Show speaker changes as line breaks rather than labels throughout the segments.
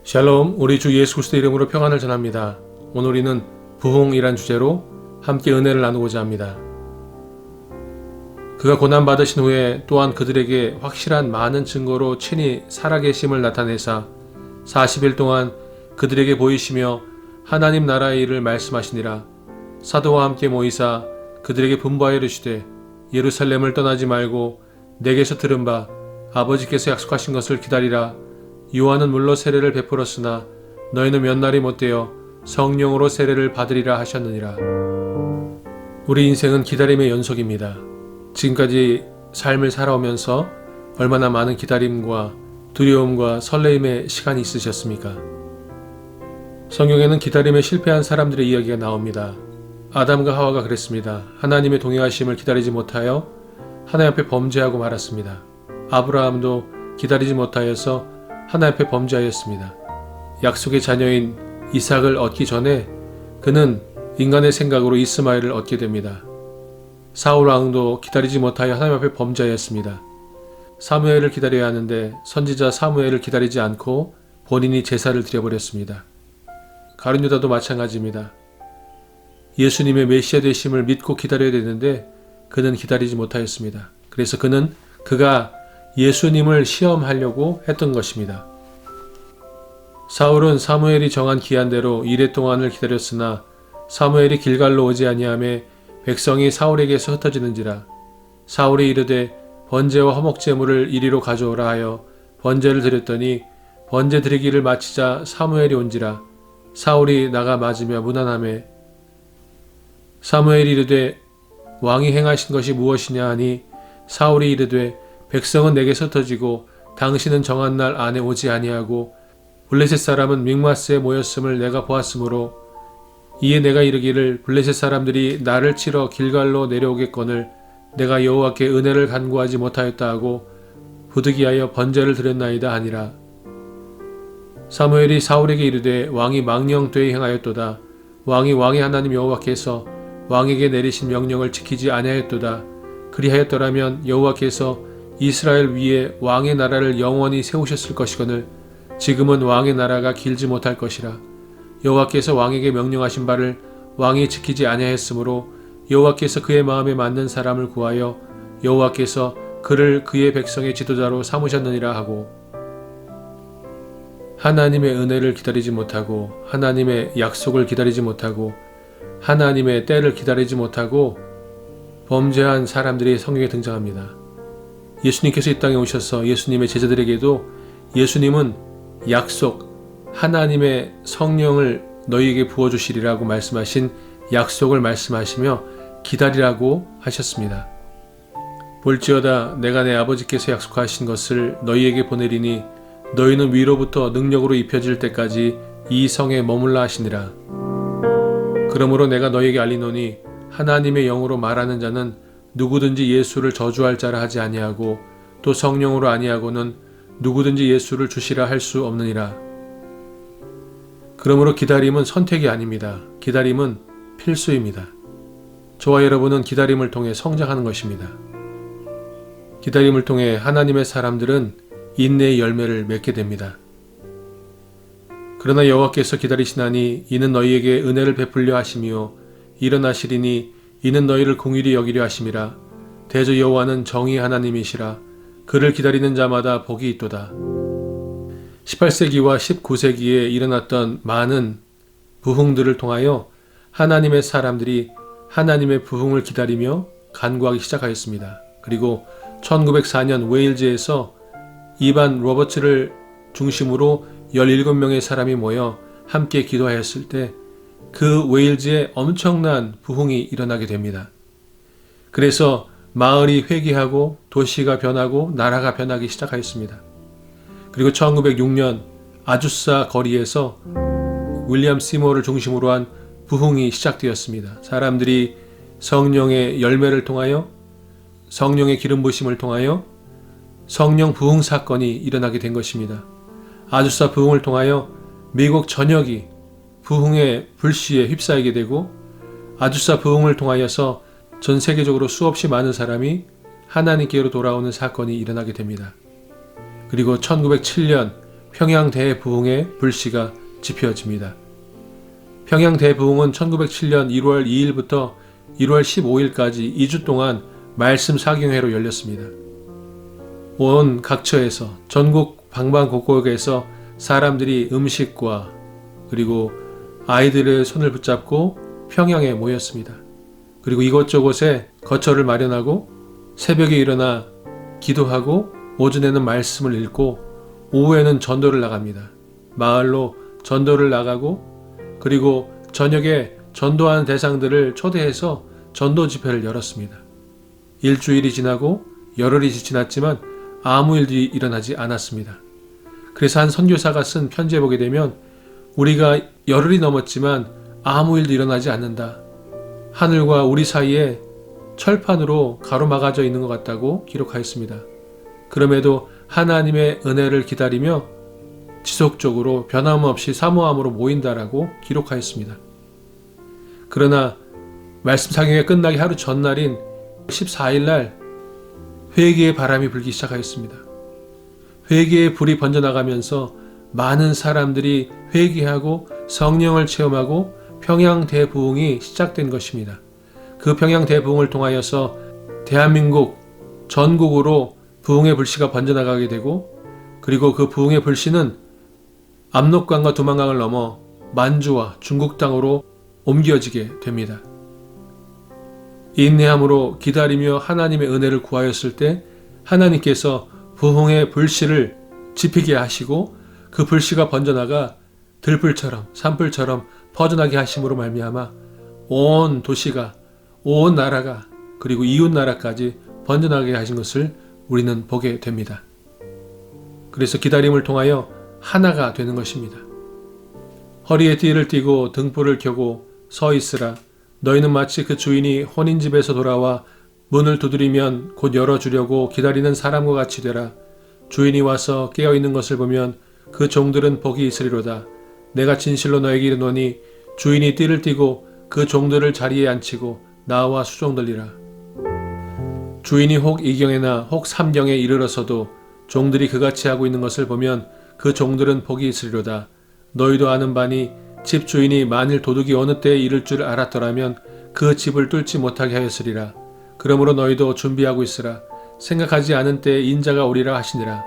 샬롬, 우리 주 예수 그리스도 이름으로 평안을 전합니다. 오늘 우리는 부흥이란 주제로 함께 은혜를 나누고자 합니다. 그가 고난받으신 후에 또한 그들에게 확실한 많은 증거로 친히 살아계심을 나타내사 40일 동안 그들에게 보이시며 하나님 나라의 일을 말씀하시니라. 사도와 함께 모이사 그들에게 분부하여 이르시되 예루살렘을 떠나지 말고 내게서 들은 바 아버지께서 약속하신 것을 기다리라. 요한은 물로 세례를 베풀었으나 너희는 몇 날이 못되어 성령으로 세례를 받으리라 하셨느니라. 우리 인생은 기다림의 연속입니다. 지금까지 삶을 살아오면서 얼마나 많은 기다림과 두려움과 설레임의 시간이 있으셨습니까? 성경에는 기다림에 실패한 사람들의 이야기가 나옵니다. 아담과 하와가 그랬습니다. 하나님의 동행하심을 기다리지 못하여 하나님 앞에 범죄하고 말았습니다. 아브라함도 기다리지 못하여서 하나님 앞에 범죄하였습니다. 약속의 자녀인 이삭을 얻기 전에 그는 인간의 생각으로 이스마엘을 얻게 됩니다. 사울 왕도 기다리지 못하여 하나님 앞에 범죄하였습니다. 사무엘을 기다려야 하는데 선지자 사무엘을 기다리지 않고 본인이 제사를 드려버렸습니다. 가룟 유다도 마찬가지입니다. 예수님의 메시아 되심을 믿고 기다려야 되는데 그는 기다리지 못하였습니다. 그래서 그가 예수님을 시험하려고 했던 것입니다. 사울은 사무엘이 정한 기한대로 이레 동안을 기다렸으나 사무엘이 길갈로 오지 아니하매 백성이 사울에게서 흩어지는지라. 사울이 이르되 번제와 화목제물을 이리로 가져오라 하여 번제를 드렸더니 번제 드리기를 마치자 사무엘이 온지라. 사울이 나가 맞으며 무난하매 사무엘이 이르되 왕이 행하신 것이 무엇이냐 하니 사울이 이르되 백성은 내게서 흩어지고 당신은 정한 날 안에 오지 아니하고 블레셋 사람은 믹마스에 모였음을 내가 보았으므로 이에 내가 이르기를 블레셋 사람들이 나를 치러 길갈로 내려오겠거늘 내가 여호와께 은혜를 간구하지 못하였다 하고 부득이하여 번제를 드렸나이다 하니라. 사무엘이 사울에게 이르되 왕이 망령되이 행하였도다. 왕이 왕의 하나님 여호와께서 왕에게 내리신 명령을 지키지 아니하였도다. 그리하였더라면 여호와께서 이스라엘 위에 왕의 나라를 영원히 세우셨을 것이거늘 지금은 왕의 나라가 길지 못할 것이라. 여호와께서 왕에게 명령하신 바를 왕이 지키지 아니하였으므로 여호와께서 그의 마음에 맞는 사람을 구하여 여호와께서 그를 그의 백성의 지도자로 삼으셨느니라 하고, 하나님의 은혜를 기다리지 못하고 하나님의 약속을 기다리지 못하고 하나님의 때를 기다리지 못하고 범죄한 사람들이 성경에 등장합니다. 예수님께서 이 땅에 오셔서 예수님의 제자들에게도 예수님은 약속, 하나님의 성령을 너희에게 부어주시리라고 말씀하신 약속을 말씀하시며 기다리라고 하셨습니다. 볼지어다 내가 내 아버지께서 약속하신 것을 너희에게 보내리니 너희는 위로부터 능력으로 입혀질 때까지 이 성에 머물라 하시니라. 그러므로 내가 너희에게 알리노니 하나님의 영으로 말하는 자는 누구든지 예수를 저주할 자라 하지 아니하고 또 성령으로 아니하고는 누구든지 예수를 주시라 할 수 없느니라. 그러므로 기다림은 선택이 아닙니다. 기다림은 필수입니다. 저와 여러분은 기다림을 통해 성장하는 것입니다. 기다림을 통해 하나님의 사람들은 인내의 열매를 맺게 됩니다. 그러나 여호와께서 기다리시나니 이는 너희에게 은혜를 베풀려 하심이요 일어나시리니 이는 너희를 공의히 여기려 하심이라. 대저 여호와는 정의 하나님이시라. 그를 기다리는 자마다 복이 있도다. 18세기와 19세기에 일어났던 많은 부흥들을 통하여 하나님의 사람들이 하나님의 부흥을 기다리며 간구하기 시작하였습니다. 그리고 1904년 웨일즈에서 이반 로버츠를 중심으로 17명의 사람이 모여 함께 기도하였을 때 그 웨일즈에 엄청난 부흥이 일어나게 됩니다. 그래서 마을이 회귀하고 도시가 변하고 나라가 변하기 시작하였습니다. 그리고 1906년 아주사 거리에서 윌리엄 시모어를 중심으로 한 부흥이 시작되었습니다. 사람들이 성령의 열매를 통하여 성령의 기름 부심을 통하여 성령 부흥 사건이 일어나게 된 것입니다. 아주사 부흥을 통하여 미국 전역이 부흥의 불씨에 휩싸이게 되고 아주사 부흥을 통하여서 전 세계적으로 수없이 많은 사람이 하나님께로 돌아오는 사건이 일어나게 됩니다. 그리고 1907년 평양 대부흥의 불씨가 지펴집니다. 평양 대부흥은 1907년 1월 2일부터 1월 15일까지 2주 동안 말씀 사경회로 열렸습니다. 온 각처에서 전국 방방곡곡에서 사람들이 음식과 그리고 아이들의 손을 붙잡고 평양에 모였습니다. 그리고 이곳저곳에 거처를 마련하고 새벽에 일어나 기도하고 오전에는 말씀을 읽고 오후에는 전도를 나갑니다. 마을로 전도를 나가고 그리고 저녁에 전도하는 대상들을 초대해서 전도 집회를 열었습니다. 일주일이 지나고 열흘이 지났지만 아무 일도 일어나지 않았습니다. 그래서 한 선교사가 쓴 편지에 보게 되면 우리가 열흘이 넘었지만 아무 일도 일어나지 않는다. 하늘과 우리 사이에 철판으로 가로막아져 있는 것 같다고 기록하였습니다. 그럼에도 하나님의 은혜를 기다리며 지속적으로 변함없이 사모함으로 모인다라고 기록하였습니다. 그러나 말씀 사경회 끝나기 하루 전날인 14일 날 회개의 바람이 불기 시작하였습니다. 회개의 불이 번져나가면서 많은 사람들이 회개하고 성령을 체험하고 평양 대부흥이 시작된 것입니다. 그 평양 대부흥을 통하여서 대한민국 전국으로 부흥의 불씨가 번져나가게 되고 그리고 그 부흥의 불씨는 압록강과 두만강을 넘어 만주와 중국 땅으로 옮겨지게 됩니다. 인내함으로 기다리며 하나님의 은혜를 구하였을 때 하나님께서 부흥의 불씨를 지피게 하시고 그 불씨가 번져나가 들불처럼 산불처럼 퍼져나게 하심으로 말미암아 온 도시가 온 나라가 그리고 이웃 나라까지 번져나게 하신 것을 우리는 보게 됩니다. 그래서 기다림을 통하여 하나가 되는 것입니다. 허리에 띠를 띠고 등불을 켜고 서 있으라. 너희는 마치 그 주인이 혼인집에서 돌아와 문을 두드리면 곧 열어주려고 기다리는 사람과 같이 되라. 주인이 와서 깨어있는 것을 보면 그 종들은 복이 있으리로다. 내가 진실로 너에게 이르노니 주인이 띠를 띠고 그 종들을 자리에 앉히고 나와 수종들리라. 주인이 혹 이경에나 혹 삼경에 이르러서도 종들이 그같이 하고 있는 것을 보면 그 종들은 복이 있으리로다. 너희도 아는 바니 집 주인이 만일 도둑이 어느 때에 이를 줄 알았더라면 그 집을 뚫지 못하게 하였으리라. 그러므로 너희도 준비하고 있으라. 생각하지 않은 때에 인자가 오리라 하시니라.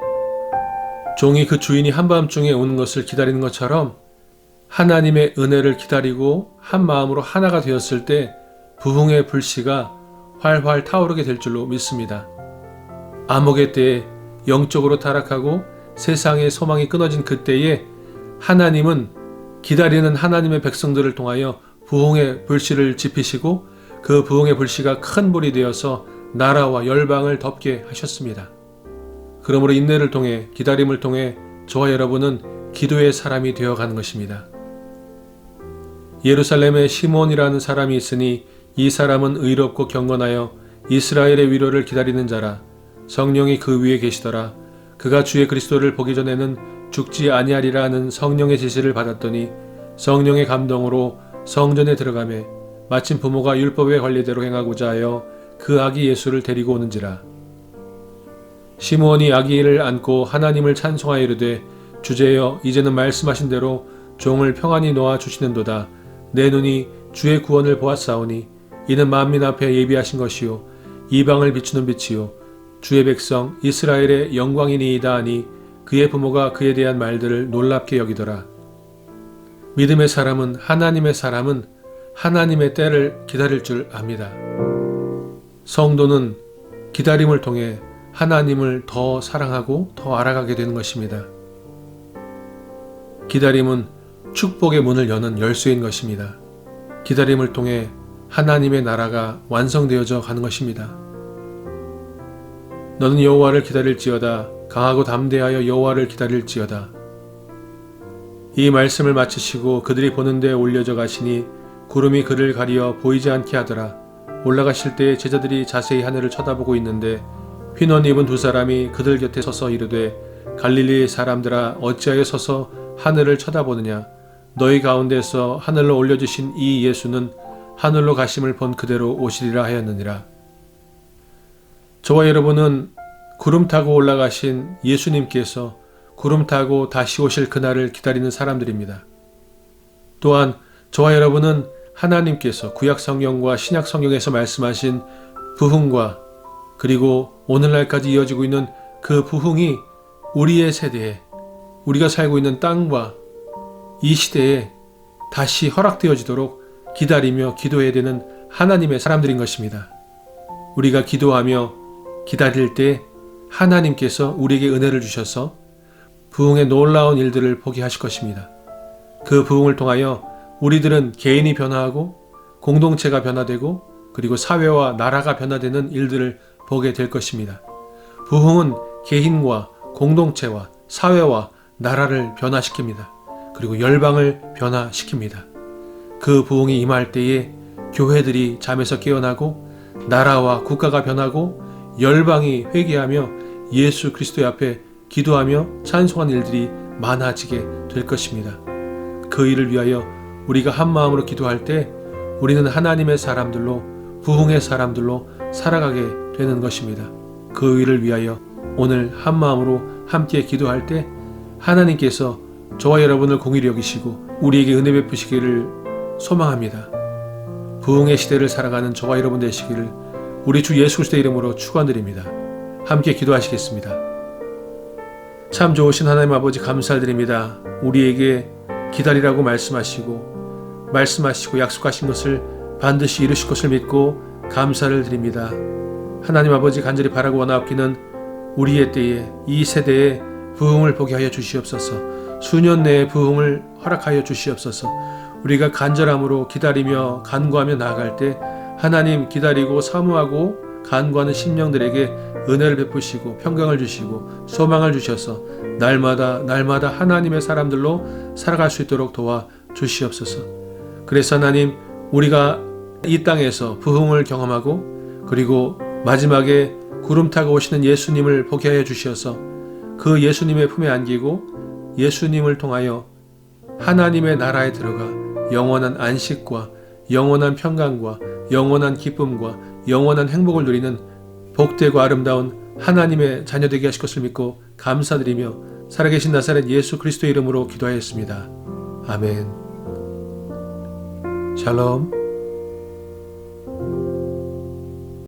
종이 그 주인이 한밤중에 오는 것을 기다리는 것처럼 하나님의 은혜를 기다리고 한 마음으로 하나가 되었을 때 부흥의 불씨가 활활 타오르게 될 줄로 믿습니다. 암흑의 때에 영적으로 타락하고 세상의 소망이 끊어진 그때에 하나님은 기다리는 하나님의 백성들을 통하여 부흥의 불씨를 지피시고 그 부흥의 불씨가 큰 불이 되어서 나라와 열방을 덮게 하셨습니다. 그러므로 인내를 통해 기다림을 통해 저와 여러분은 기도의 사람이 되어가는 것입니다. 예루살렘에 시몬이라는 사람이 있으니 이 사람은 의롭고 경건하여 이스라엘의 위로를 기다리는 자라. 성령이 그 위에 계시더라. 그가 주의 그리스도를 보기 전에는 죽지 아니하리라 하는 성령의 지시를 받았더니 성령의 감동으로 성전에 들어가매 마침 부모가 율법의 관리대로 행하고자 하여 그 아기 예수를 데리고 오는지라. 시므온이 아기를 안고 하나님을 찬송하여 이르되 주제여 이제는 말씀하신 대로 종을 평안히 놓아 주시는도다. 내 눈이 주의 구원을 보았사오니 이는 만민 앞에 예비하신 것이요 이방을 비추는 빛이요 주의 백성 이스라엘의 영광이니이다 하니 그의 부모가 그에 대한 말들을 놀랍게 여기더라. 믿음의 사람은 하나님의 때를 기다릴 줄 압니다. 성도는 기다림을 통해 하나님을 더 사랑하고 더 알아가게 되는 것입니다. 기다림은 축복의 문을 여는 열쇠인 것입니다. 기다림을 통해 하나님의 나라가 완성되어져 가는 것입니다. 너는 여호와를 기다릴지어다. 강하고 담대하여 여호와를 기다릴지어다. 이 말씀을 마치시고 그들이 보는 데 올려져 가시니 구름이 그를 가리어 보이지 않게 하더라. 올라가실 때에 제자들이 자세히 하늘을 쳐다보고 있는데 흰옷 입은 두 사람이 그들 곁에 서서 이르되 갈릴리 사람들아 어찌하여 서서 하늘을 쳐다보느냐. 너희 가운데서 하늘로 올려주신 이 예수는 하늘로 가심을 본 그대로 오시리라 하였느니라. 저와 여러분은 구름 타고 올라가신 예수님께서 구름 타고 다시 오실 그날을 기다리는 사람들입니다. 또한 저와 여러분은 하나님께서 구약 성경과 신약 성경에서 말씀하신 부흥과 그리고 오늘날까지 이어지고 있는 그 부흥이 우리의 세대에, 우리가 살고 있는 땅과 이 시대에 다시 허락되어지도록 기다리며 기도해야 되는 하나님의 사람들인 것입니다. 우리가 기도하며 기다릴 때 하나님께서 우리에게 은혜를 주셔서 부흥의 놀라운 일들을 보게 하실 것입니다. 그 부흥을 통하여 우리들은 개인이 변화하고 공동체가 변화되고 그리고 사회와 나라가 변화되는 일들을 보게 될 것입니다. 부흥은 개인과 공동체와 사회와 나라를 변화시킵니다. 그리고 열방을 변화시킵니다. 그 부흥이 임할 때에 교회들이 잠에서 깨어나고 나라와 국가가 변하고 열방이 회개하며 예수 그리스도 앞에 기도하며 찬송하는 일들이 많아지게 될 것입니다. 그 일을 위하여 우리가 한 마음으로 기도할 때 우리는 하나님의 사람들로 부흥의 사람들로 살아가게 되는 것입니다. 그 일을 위하여 오늘 한 마음으로 함께 기도할 때 하나님께서 저와 여러분을 공의히 여기시고 우리에게 은혜 베푸시기를 소망합니다. 부흥의 시대를 살아가는 저와 여러분 되시기를 우리 주 예수 그리스도의 이름으로 축원드립니다. 함께 기도하시겠습니다. 참 좋으신 하나님 아버지 감사드립니다. 우리에게 기다리라고 말씀하시고 약속하신 것을 반드시 이루실 것을 믿고 감사를 드립니다. 하나님 아버지 간절히 바라고 원하옵기는 우리의 때에 이 세대에 부흥을 보게 하여 주시옵소서. 수년 내에 부흥을 허락하여 주시옵소서. 우리가 간절함으로 기다리며 간구하며 나아갈 때 하나님 기다리고 사모하고 간구하는 심령들에게 은혜를 베푸시고 평강을 주시고 소망을 주셔서 날마다 하나님의 사람들로 살아갈 수 있도록 도와 주시옵소서. 그래서 하나님 우리가 이 땅에서 부흥을 경험하고 그리고 마지막에 구름 타고 오시는 예수님을 보게 하여 주셔서 그 예수님의 품에 안기고 예수님을 통하여 하나님의 나라에 들어가 영원한 안식과 영원한 평강과 영원한 기쁨과 영원한 행복을 누리는 복되고 아름다운 하나님의 자녀되게 하실 것을 믿고 감사드리며 살아계신 나사렛 예수 그리스도의 이름으로 기도하였습니다. 아멘. 샬롬.